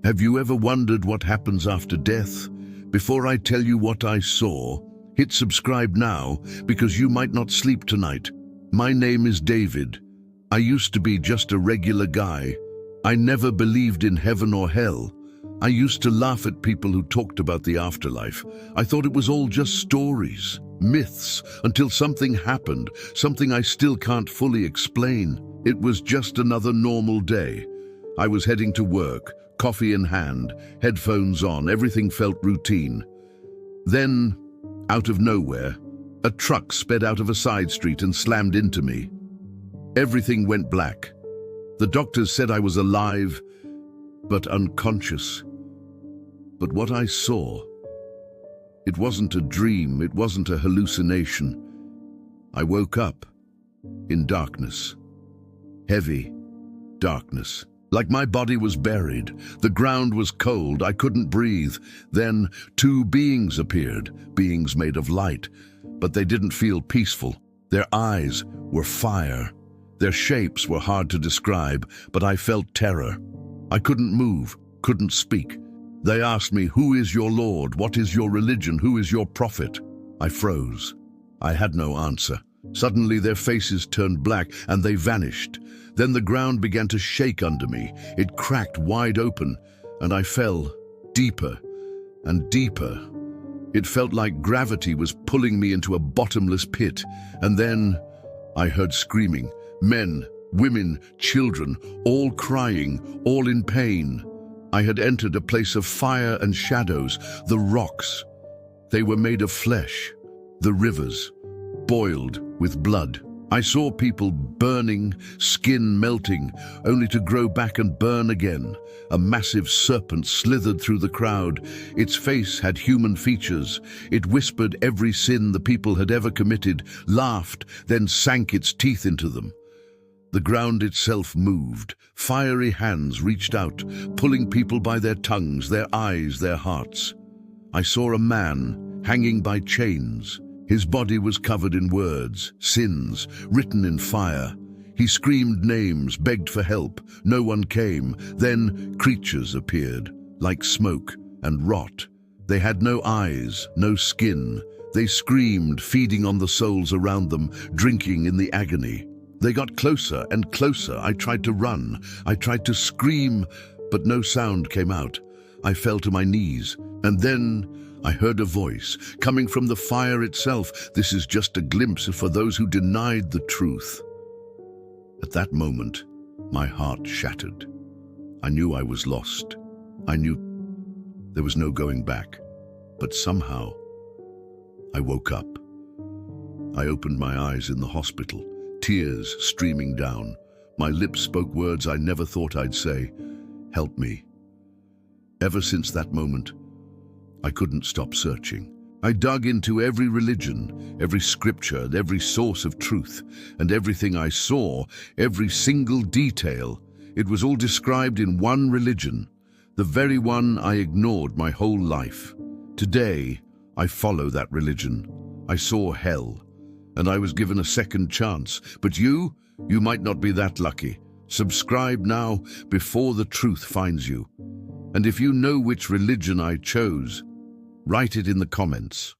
Have you ever wondered what happens after death? Before I tell you what I saw, hit subscribe now because you might not sleep tonight. My name is David. I used to be just a regular guy. I never believed in heaven or hell. I used to laugh at people who talked about the afterlife. I thought it was all just stories, myths, until something happened, something I still can't fully explain. It was just another normal day. I was heading to work, coffee in hand, headphones on, everything felt routine. Then, out of nowhere, a truck sped out of a side street and slammed into me. Everything went black. The doctors said I was alive, but unconscious. But what I saw, it wasn't a dream, it wasn't a hallucination. I woke up in darkness. Heavy darkness. Like my body was buried. The ground was cold. I couldn't breathe. Then two beings appeared, beings made of light. But they didn't feel peaceful. Their eyes were fire. Their shapes were hard to describe, but I felt terror. I couldn't move, couldn't speak. They asked me, "Who is your Lord? What is your religion? Who is your prophet?" I froze. I had no answer. Suddenly their faces turned black and they vanished. Then the ground began to shake under me. It cracked wide open and I fell deeper and deeper. It felt like gravity was pulling me into a bottomless pit. And then I heard screaming. Men, women, children, all crying, all in pain. I had entered a place of fire and shadows, the rocks. They were made of flesh, the rivers, boiled with blood. I saw people burning, skin melting, only to grow back and burn again. A massive serpent slithered through the crowd. Its face had human features. It whispered every sin the people had ever committed, laughed, then sank its teeth into them. The ground itself moved. Fiery hands reached out, pulling people by their tongues, their eyes, their hearts. I saw a man hanging by chains. His body was covered in words, sins, written in fire. He screamed names, begged for help. No one came. Then creatures appeared, like smoke and rot. They had no eyes, no skin. They screamed, feeding on the souls around them, drinking in the agony. They got closer and closer. I tried to run. I tried to scream, but no sound came out. I fell to my knees, and then I heard a voice coming from the fire itself. "This is just a glimpse for those who denied the truth." At that moment, my heart shattered. I knew I was lost. I knew there was no going back. But somehow, I woke up. I opened my eyes in the hospital, tears streaming down. My lips spoke words I never thought I'd say. "Help me." Ever since that moment, I couldn't stop searching. I dug into every religion, every scripture, every source of truth, and everything I saw, every single detail. It was all described in one religion, the very one I ignored my whole life. Today, I follow that religion. I saw hell, and I was given a second chance. But you might not be that lucky. Subscribe now before the truth finds you. And if you know which religion I chose, write it in the comments.